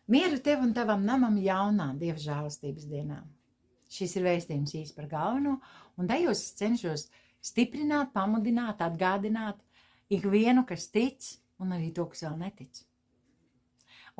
Mieru tev un tavam namam jaunā Dieva žēlastības dienā. Šis ir vēstījums īsti par galveno, un tajos es cenšos stiprināt, pamudināt, atgādināt ikvienu, kas tic, un arī to, kas vēl netic.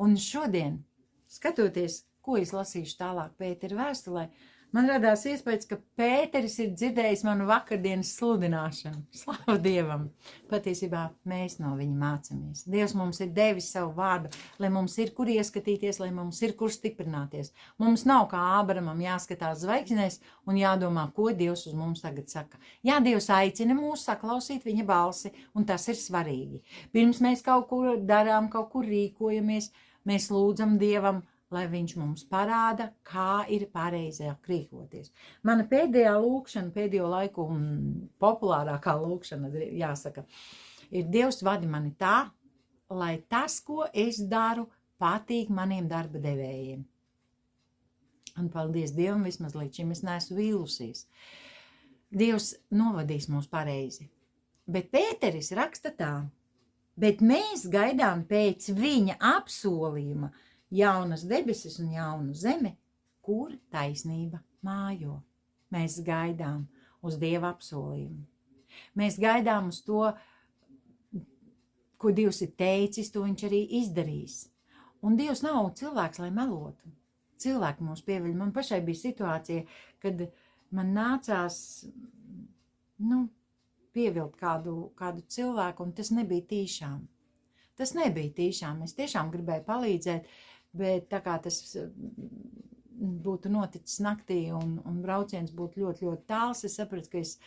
Un šodien, skatoties, ko es lasīšu tālāk Pētera vēstulē, man radās iespējas, ka Pēteris ir dzirdējis manu vakardienas sludināšanu. Slāva Dievam! Patiesībā mēs no viņa mācāmies. Dievs mums ir devis savu vārdu, lai mums ir kur ieskatīties, lai mums ir kur stiprināties. Mums nav kā Ābramam jāskatās zvaigznēs un jādomā, ko Dievs uz mums tagad saka. Jā, Dievs aicina mūs saklausīt viņa balsi, un tas ir svarīgi. Pirms mēs kaut ko darām, kaut kur rīkojamies, mēs lūdzam Dievam, lai viņš mums parāda, kā ir pareizāk rīkoties. Mana pēdējā lūkšana, pēdējo laiku un populārākā lūkšana, jāsaka, ir Dievs vadi mani tā, lai tas, ko es daru, patīk maniem darba devējiem. Un paldies Dievam, vismaz līdz šim es neesmu vīlusies. Dievs novadīs mūs pareizi. Bet Pēteris raksta tā, bet mēs gaidām pēc viņa apsolījuma jaunas debesis un jaunu zemi, kur taisnība mājo. Mēs gaidām uz Dieva apsolījumu. Mēs gaidām uz to, ko Dievs ir teicis, to viņš arī izdarīs. Un Dievs nav cilvēks, lai melotu. Cilvēki mūs pieviļ. Man pašai bija situācija, kad man nācās, pievilt kādu cilvēku, un tas nebija tīšām. Tas nebija tīšām. Es tiešām gribēju palīdzēt, bet tā kā tas būtu noticis naktī un brauciens būtu ļoti, ļoti tāls, es sapratu, ka es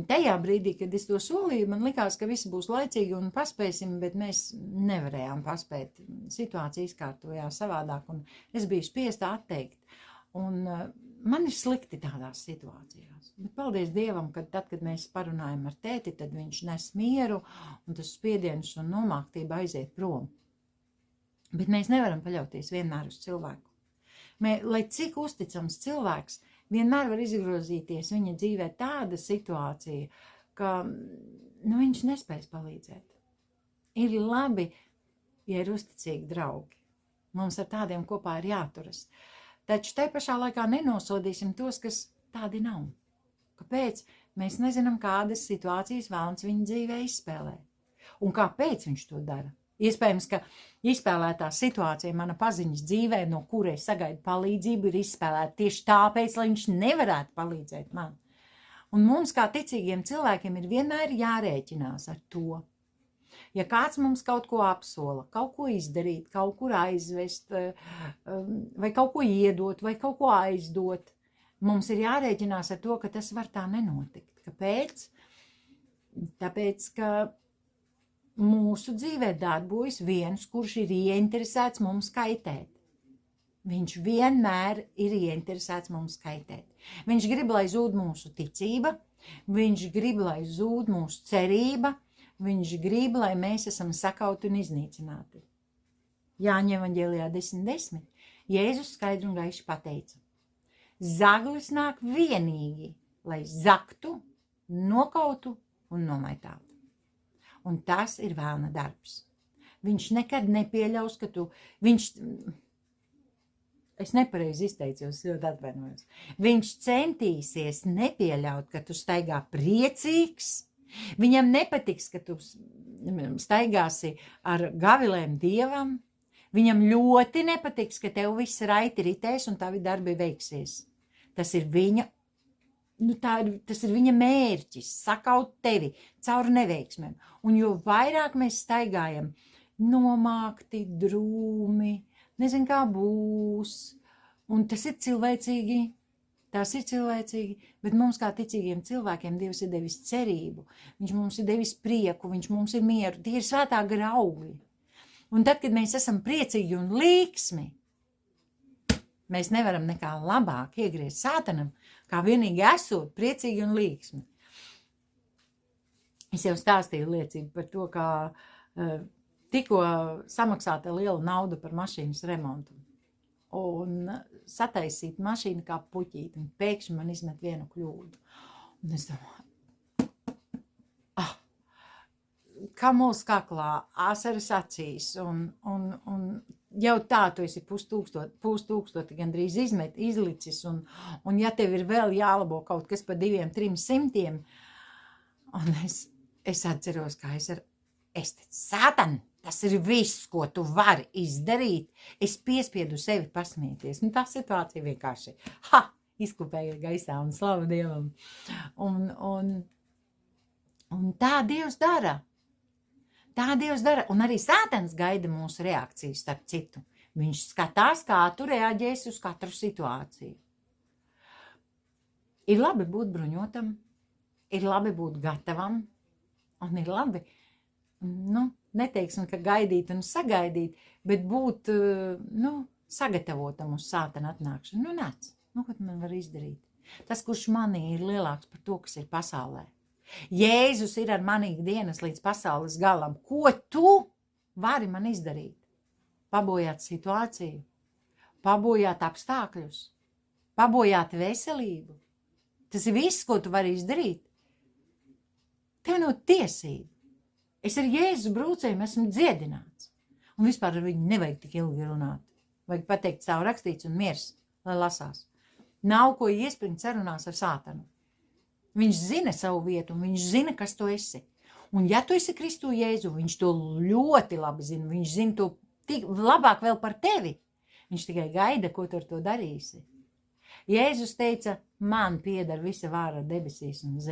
tajā brīdī, kad es to solīju, man likās, ka viss būs laicīgi un paspēsim, bet mēs nevarējām paspēt. Situācija izkārtojās savādāk, un es biju spiesta atteikt. Un man ir slikti tādās situācijās. Bet paldies Dievam, ka tad, kad mēs parunājam ar tēti, tad viņš nes mieru, un tas spiediens un nomāktība aiziet prom. Bet mēs nevaram paļauties vienmēr uz cilvēku. Lai cik uzticams cilvēks, vienmēr var izgrozīties viņa dzīvē tāda situācija, ka viņš nespēs palīdzēt. Ir labi, ja ir uzticīgi draugi. Mums ar tādiem kopā ir jāturas. Taču tai pašā laikā nenosodīsim tos, kas tādi nav. Kāpēc? Mēs nezinām, kādas situācijas vēlns viņa dzīvē izspēlē. Un kāpēc viņš to dara? Iespējams, ka izspēlētā situācija mana paziņas dzīvē, no kurai sagaidu palīdzību, ir izspēlēta tieši tāpēc, lai viņš nevarētu palīdzēt man. Un mums, kā ticīgiem cilvēkiem, ir vienmēr jārēķinās ar to. Ja kāds mums kaut ko apsola, kaut ko izdarīt, kaut kur aizvest, vai kaut ko iedot, vai kaut ko aizdot, mums ir jārēķinās ar to, ka tas var tā nenotikt. Kāpēc? Tāpēc, ka mūsu dzīvē darbojas viens, kurš ir ieinteresēts mums kaitēt. Viņš vienmēr ir ieinteresēts mums kaitēt. Viņš grib, lai zūd mūsu ticība, viņš grib, lai zūd mūsu cerība, viņš grib, lai mēs esam sakauti un iznīcināti. Jāņa evaņģēlijā 10:10. Jēzus skaidri un gaiši pateica: zaglis nāk vienīgi, lai zaktu, nokautu un nomaitātu. Un tas ir vēlna darbs. Viņš nekad nepieļaus, ka es nepareizi izteicos, ļoti atvainojos. Viņš centīsies nepieļaut, ka tu staigā priecīgs. Viņam nepatiks, ka tu staigāsi ar gavilēm Dievam. Viņam ļoti nepatiks, ka tev viss raiti ritēs un tavi darbi veiksies. Tas ir viņa tas ir viņa mērķis, sakaut tevi caur neveiksmēm. Un jo vairāk mēs staigājam nomākti, drūmi, nezinu kā būs, un tas ir cilvēcīgi, bet mums kā ticīgiem cilvēkiem Dievs ir devis cerību, viņš mums ir devis prieku, viņš mums ir mieru, tie ir svētā gara augļi. Un tad, kad mēs esam priecīgi un līksmi, mēs nevaram nekā labāk iegriezt sātanam, kā vienīgi esot priecīgi un līksmi. Es jau stāstīju liecību par to, kā tikko samaksāta liela nauda par mašīnas remontu. Un sataisīt mašīnu kā puķīt, un pēkšņi man izmet vienu kļūdu. Un es domāju, kamuls kaklā, asaras acīs, un jau tā tu esi pustūkstoti gandrīz izlicis, un ja tev ir vēl jālabo kaut kas pa 200-300, un es atceros, kā es teicu, Sātan, tas ir viss, ko tu vari izdarīt. Es piespiedu sevi pasmieties. Tā situācija vienkārši, izkupēja gaisā un slavu Dievam. Un tā Dievs dara. Tā Dievs dara, un arī Sātans gaida mūsu reakciju, starp citu. Viņš skatās, kā tu reaģēsi uz katru situāciju. Ir labi būt bruņotam, ir labi būt gatavam, un ir labi, neteiksim, ka gaidīt un sagaidīt, bet būt, sagatavotam uz Sātana atnākšanu. Nāc, ko tu man var izdarīt? Tas, kurš manī ir lielāks par to, kas ir pasaulē. Jēzus ir ar mani ikdienas līdz pasaules galam. Ko tu vari man izdarīt? Pabojāt situāciju, pabojāt apstākļus, pabojāt veselību. Tas ir viss, ko tu vari izdarīt. Tev nav tiesība. Es ar Jēzus brūcējumu esmu dziedināts. Un vispār ar viņu nevajag tik ilgi runāt. Vajag pateikt savu rakstīts un miers, lai lasās. Nav ko iespringt sarunās ar Sātanu. Viņš zina savu vietu, un viņš zina, kas tu esi. Un ja tu esi Kristu Jēzu, viņš to ļoti labi zina. Viņš zina to labāk vēl par tevi. Viņš tikai gaida, ko tu ar to darīsi. Jēzus teica, man pieder visa vāra debesīs un uz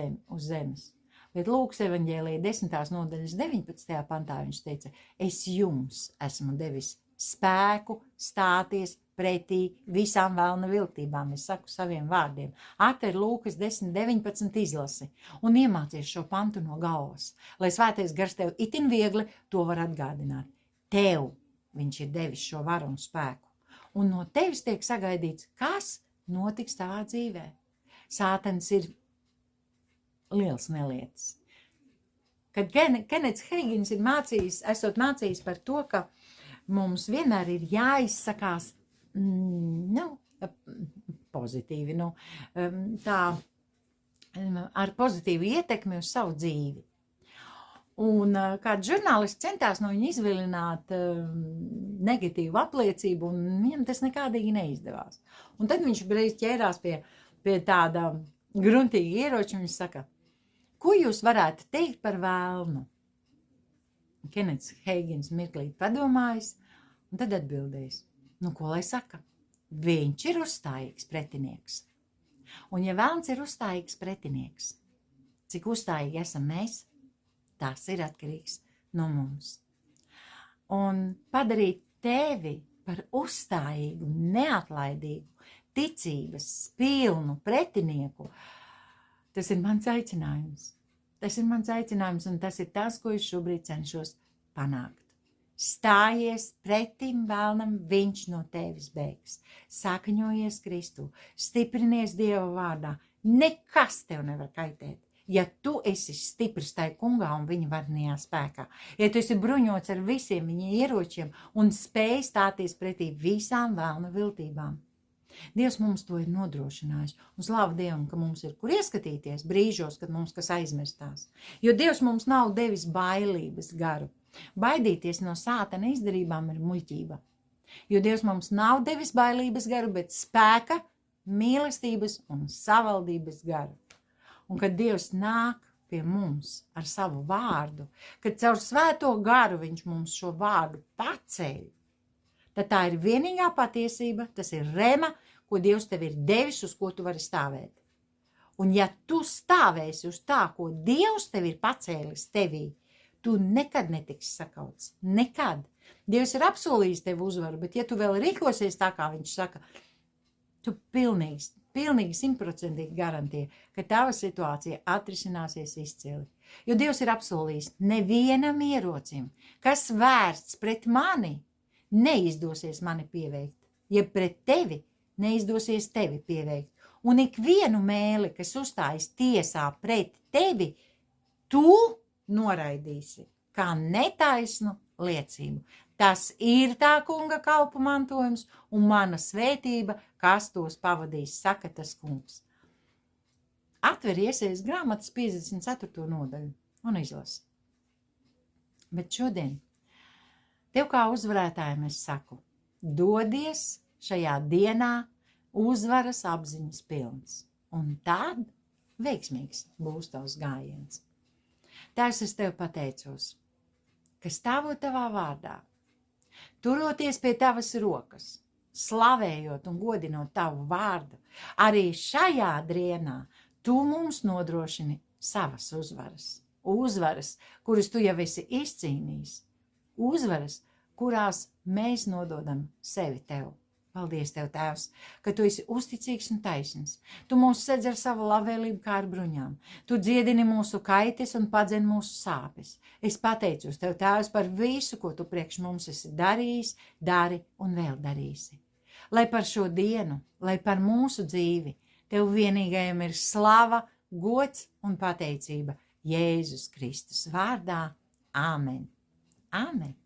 zemes. Bet Lūkas evaņģēlija 10. nodaļas 19. pantā viņš teica, es jums esmu devis spēku stāties pretī visām vēlna viltībām. Es saku saviem vārdiem. Atver Lūkas 10.19 izlasi un iemācies šo pantu no galvas, lai svētais gars tev itin viegli to var atgādināt. Tev viņš ir devis šo varu un spēku. Un no tevis tiek sagaidīts, kas notiks tavā dzīvē. Sātans ir liels nelietis. Kad Kenets Heigins ir mācījis par to, ka mums vienmēr ir jāizsakās pozitīvi, tā ar pozitīvu ietekmi uz savu dzīvi. Un kāds žurnālists centās no viņa izvilināt negatīvu apliecību, un viņam tas nekādīgi neizdevās. Un tad viņš reiz ķērās pie tāda gruntīga ieroča, un viņš saka, ko jūs varētu teikt par vēlnu? Kenets Heigins mirklīt padomājis, un tad atbildējis. Ko lai saka? Viņš ir uzstājīgs pretinieks. Un ja vēlns ir uzstājīgs pretinieks, cik uzstājīgi esam mēs, tas ir atkarīgs no mums. Un padarīt tevi par uzstājīgu, neatlaidīgu, ticības pilnu pretinieku, tas ir mans aicinājums. Tas ir mans aicinājums, un tas ir tas, ko es šobrīd cenšos panākt. Stājies pretim vēlnam, viņš no tevis bēgs. Sakaņojies Kristu, stiprinies Dieva vārdā. Nekas tev nevar kaitēt. Ja tu esi stiprs tai kungā un viņa varnajā spēkā, ja tu esi bruņots ar visiem viņa ieročiem un spēj stāties pretī visām vēlna viltībām. Dievs mums to ir nodrošinājis, un slāva Dievam, ka mums ir kur ieskatīties brīžos, kad mums kas aizmirstās. Jo Dievs mums nav devis bailības garu. Baidīties no Sātana izdarībām ir muļķība. Jo Dievs mums nav devis bailības garu, bet spēka, mīlestības un savaldības garu. Un kad Dievs nāk pie mums ar savu vārdu, kad caur svēto garu viņš mums šo vārdu paceļ, tad tā ir vienīgā patiesība, tas ir rema, ko Dievs tev ir devis, uz ko tu vari stāvēt. Un ja tu stāvēsi uz tā, ko Dievs tev ir pacēlis tevī, tu nekad netiksi sakauts. Nekad. Dievs ir apsolījis tev uzvaru, bet ja tu vēl rīkosies tā, kā viņš saka, tu pilnīgi 100% garantē, ka tava situācija atrisināsies izcili. Jo Dievs ir apsolījis nevienam ierocim, kas vērsts pret mani, neizdosies mani pieveikt, ja pret tevi neizdosies tevi pieveikt. Un ikvienu mēli, kas uzstājas tiesā pret tevi, tu noraidīsi kā netaisnu liecību. Tas ir tā kunga kalpu mantojums un mana svētība, kas tos pavadīs, saka tas kungs. Atver Iesajas grāmatas 54. nodaļu un izlasi. Bet šodien tev kā uzvarētājiem es saku, dodies šajā dienā uzvaras apziņas pilns. Un tad veiksmīgs būs tavs gājiens. Tēvs, es tev pateicos, ka stāvot tavā vārdā, turoties pie tavas rokas, slavējot un godinot tavu vārdu, arī šajā dienā tu mums nodrošini savas uzvaras. Uzvaras, kuras tu jau esi izcīnījis. Uzvaras, kurās mēs nododam sevi tev. Paldies tev, Tēvs, ka tu esi uzticīgs un taisns. Tu mūs sedz ar savu labvēlību kā ar bruņām. Tu dziedini mūsu kaites un padzen mūsu sāpes. Es pateicos tev, Tēvs, par visu, ko tu priekš mums esi darījis, dari un vēl darīsi. Lai par šo dienu, lai par mūsu dzīvi, tev vienīgajam ir slava, gods un pateicība Jēzus Kristus vārdā. Āmen. Āmen.